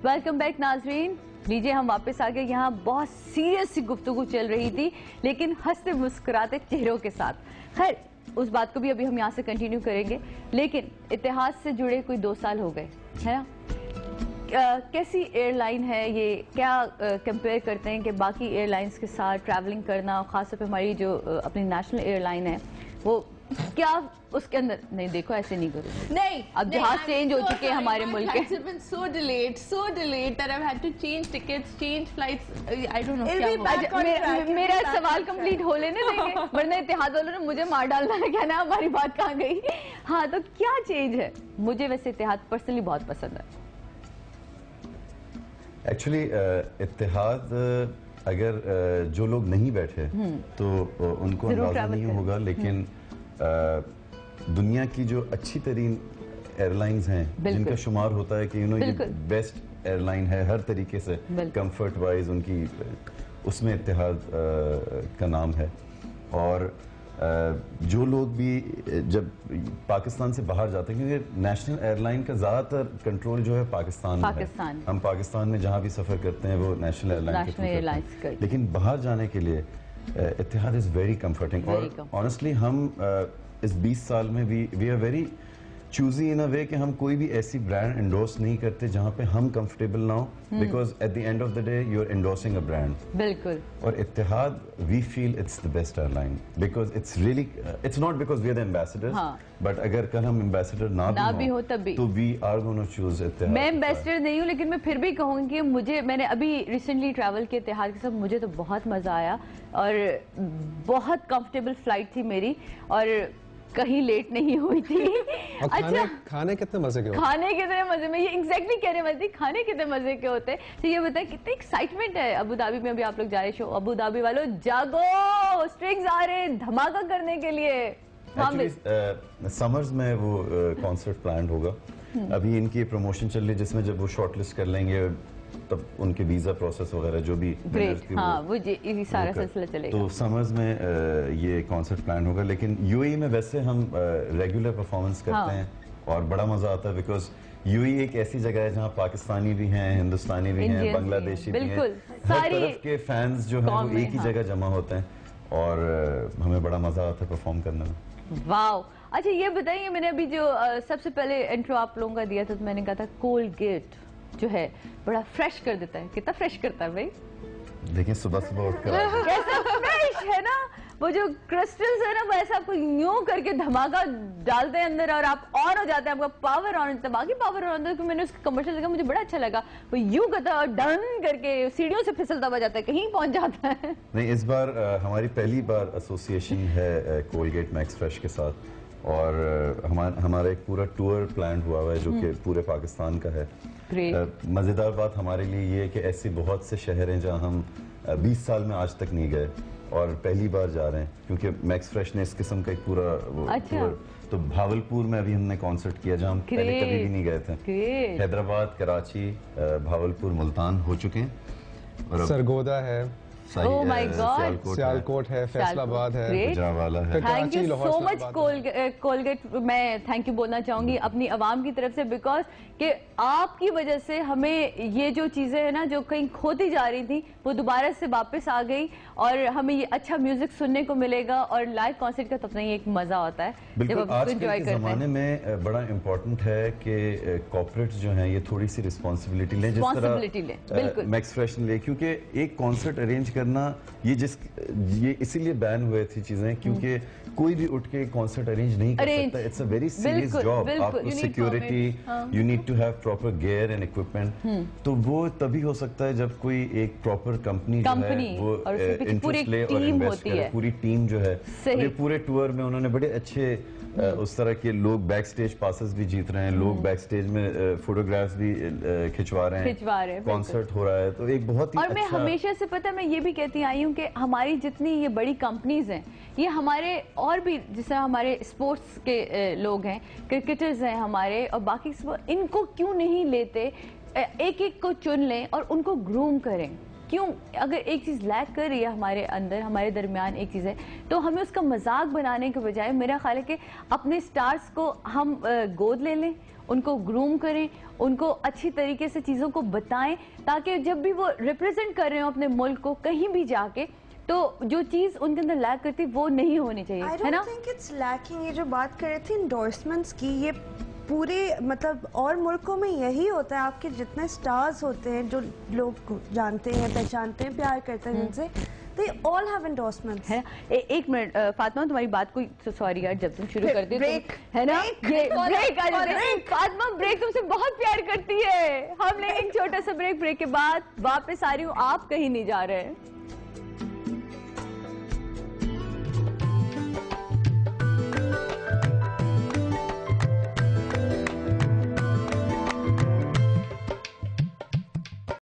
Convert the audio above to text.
Welcome back ناظرین. لیجئے ہم واپس آگئے. یہاں بہت سیریس سی گفتگو چل رہی تھی لیکن ہنستے مسکراتے چہروں کے ساتھ. خیر اس بات کو بھی ابھی ہم یہاں سے کنٹینیو کریں گے, لیکن اتحاد سے جڑے کوئی 2 سال ہو گئے ہے نا. کیسی ایئر لائن ہے یہ, کیا کمپیئر کرتے ہیں کہ باقی ایئر لائنز کے ساتھ ٹریولنگ کرنا, خاص طور پہ ہماری جو اپنی نیشنل ایئر لائن ہے وہ کیا اس کے اندر نہیں, دیکھو ایسے نہیں کرو, نہیں اب جہاز چینج ہو چکے ہیں ہمارے ملک کے. so delayed that I've had to change tickets, change flights. I don't know کیا ہوا. میرا سوال کمپلیٹ ہو لینے دیں گے ورنہ اتحاد والوں نے مجھے مار ڈالنا ہے, کہنا ہماری بات کہاں گئی. ہاں تو کیا چینج ہے؟ مجھے ویسے اتحاد پرسنلی بہت پسند ہے. ایکچولی اتحاد اگر جو لوگ نہیں بیٹھے تو ان کو اندازہ نہیں ہوگا, لیکن دنیا کی جو اچھی ترین ایئر لائنز ہیں جن کا شمار ہوتا ہے کہ یہ بیسٹ ایئر لائن ہے ہر طریقے سے, کمفرٹ وائز ان کی, اس میں اتحاد کا نام ہے. اور جو لوگ بھی جب پاکستان سے باہر جاتے ہیں, کیونکہ نیشنل ایئر لائن کا زیادہ تر کنٹرول جو ہے پاکستان میں ہے, ہم پاکستان میں جہاں بھی سفر کرتے ہیں وہ نیشنل ایئر لائن کے تھرو کرتے ہیں, لیکن باہر جانے کے لیے اتحاد از ویری کمفرٹنگ. اور آنیسٹلی ہم اس 20 سال میں وی آر ویری چوزی ان اے وے کہ ہم کوئی بھی ایسی برانڈ انڈورس نہیں کرتے جہاں پہ ہم کمفرٹیبل نہ ہوں, because at the end of the day you are endorsing a brand. بالکل. اور Etihad we feel it's the best airline, because it's really, it's not because we are the ambassador, but اگر کل ہم ambassador نہ بھی ہو تو we are gonna choose اتحاد. میں ایمبیسڈر نہیں ہوں لیکن میں پھر بھی کہوں گی کہ میں نے ابھی ریسنٹلی ٹریول کیا اتحاد کے ساتھ, مجھے تو بہت مزہ آیا اور بہت کمفرٹیبل فلائٹ تھی میری اور کہیں لیٹ نہیں ہوئی تھی. اچھا کھانے کتنے مزے کے ہوتے ہیں؟ کھانے کتنے مزے میں, یہ ایگزیکٹلی کہنے والی تھی, کھانے کتنے مزے کے ہوتے ہیں. تو یہ بتائیں کتنی ایکسائٹمنٹ ہے ابو دھابی میں. ابھی آپ لوگ جا رہے شو, ابو دھابی والوں جاگو, اسٹرنگز آ رہے ہیں دھماکہ کرنے کے لیے. سمرز میں وہ کانسرٹ پلانڈ ہوگا, ابھی ان کی پروموشن چل رہی ہے جس میں جب وہ شارٹ لسٹ کر لیں گے تب ان کے ویزا پروسیس وغیرہ جو بھی سارا سلسلہ چلے گا, تو سمرز میں یہ کانسرٹ پلان ہوگا. لیکن یو اے میں ویسے ہم ریگولر پرفارمنس کرتے ہیں اور بڑا مزہ آتا ہے, بیکاز یو اے ایک ایسی جگہ ہے جہاں پاکستانی بھی ہیں, ہندوستانی بھی ہیں, بنگلہ دیشی بھی ہیں, ہر طرف کے فینز جو ہیں وہ ایک ہی جگہ جمع ہوتے ہیں اور ہمیں بڑا مزہ آتا ہے پرفارم کرنے میں. واو. اچھا یہ بتائیے, میں نے ابھی جو سب سے پہلے انٹرو آپ لوگوں کا دیا تھا تو میں نے کہا تھا کولگیٹ جو ہے بڑا فریش کر دیتا ہے. کتنا فریش کرتا ہے بھائی؟ دیکھیں صبح صبح اٹھ کر کیسا فریش ہے نا, وہ جو کرسٹلز ہے نا وہ ایسا آپ کو یوں کر کے دھماکہ ڈالتے ہیں اندر اور آپ آن ہو جاتے ہیں, آپ کا پاور آن, دماغی پاور آن ہوتا ہے. میں نے اس کا کمرشل دیکھا, مجھے بڑا اچھا لگا, وہ یوں کرتا ہے اور ڈن کر کے سیڑھیوں سے پھسلتا ہوا جاتا ہے, کہیں پہنچ جاتا ہے. نہیں, اس بار ہماری پہلی بار ایسوسیشن ہے کولگیٹ میکس فریش کے ساتھ, اور ہمارا ایک پورا ٹور پلان ہوا ہوا ہے جو کہ پورے پاکستان کا ہے. مزیدار بات ہمارے لیے یہ ہے کہ ایسے بہت سے شہر ہیں جہاں ہم 20 سال میں آج تک نہیں گئے اور پہلی بار جا رہے ہیں, کیونکہ میکس فریش نے اس قسم کا ایک پورا ٹور. تو بھاولپور میں ابھی ہم نے کانسرٹ کیا جہاں ہم پہلے کبھی بھی نہیں گئے تھے. حیدرآباد, کراچی, بھاولپور, ملتان ہو چکے ہیں, اور سرگودا ہے, Oh my God. سیالکوٹ ہے, فیصل آباد ہے, گجرانوالہ ہے. Thank you so much Colgate. میں تھینک یو بولنا چاہوں گی اپنی عوام کی طرف سے, بیکاز کہ آپ کی وجہ سے ہمیں یہ جو چیزیں ہیں نا جو کہیں کھوتی جا رہی تھیں وہ دوبارہ سے واپس آ گئی, اور ہمیں یہ اچھا میوزک سننے کو ملے گا, اور لائیو کانسرٹ کا تو اپنا ہی ایک مزہ ہوتا ہے. بالکل, آج کے زمانے میں بڑا امپورٹنٹ ہے کہ کارپوریٹس جو ہیں یہ تھوڑی سی رسپانسبلٹی لیں, جس طرح میکس فریش نے لے, کیونکہ ایک کانسرٹ ارینج کرنا یہ اسی لیے بین ہوئے تھی چیزیں کیونکہ کوئی بھی اٹھ کے کانسرٹ ارینج نہیں کر سکتا. It's a very serious job, آپ کو security, you need to have proper gear and equipment. تو وہ تبھی ہو سکتا ہے جب کوئی ایک پراپر کمپنی جو ہے وہ انٹرسٹ لے اور انویسٹ کرے, پوری ٹیم جو ہے. یہ پورے ٹور میں انہوں نے بڑے اچھے اس طرح کے لوگ بیک سٹیج پاسز بھی جیت رہے ہیں, لوگ بیک سٹیج میں فوٹوگرافز بھی کھچوا رہے ہیں, کانسرٹ ہو رہا ہے. تو ایک بہت ہی, اور میں ہمیشہ سے پتہ میں یہ بھی کہتی آئی ہوں کہ ہماری جتنی یہ بڑی کمپنیز ہیں, یہ ہمارے اور بھی جیسے ہمارے اسپورٹس کے لوگ ہیں, کرکٹرز ہیں ہمارے, اور باقی ان کو کیوں نہیں لیتے, ایک ایک کو چن لیں اور ان کو گروم کریں. کیوں اگر ایک چیز لیک کر رہی ہے ہمارے اندر, ہمارے درمیان ایک چیز ہے, تو ہمیں اس کا مذاق بنانے کے بجائے میرا خیال ہے کہ اپنے سٹارز کو ہم گود لے لیں, ان کو گروم کریں, ان کو اچھی طریقے سے چیزوں کو بتائیں, تاکہ جب بھی وہ ریپرزینٹ کر رہے ہوں اپنے ملک کو کہیں بھی جا کے, تو جو چیز ان کے اندر لیک کرتی وہ نہیں ہونی چاہیے, ہے نا. یہ جو بات کر رہے تھے انڈورسمنٹس کی, یہ پورے مطلب اور ملکوں میں یہی ہوتا ہے. آپ کے جتنے سٹارز ہوتے ہیں جو لوگ جانتے ہیں, پہچانتے ہیں, پیار کرتے ہیں ان سے, they all have endorsements. ایک منٹ فاطمہ, تمہاری بات کو سوری یار, جب تم شروع کر دے ہے نا, فاطمہ بریک تم سے بہت پیار کرتی ہے. ہم لیں گے ایک چھوٹا سا بریک کے بعد واپس آ رہی ہوں, آپ کہیں نہیں جا رہے ہیں.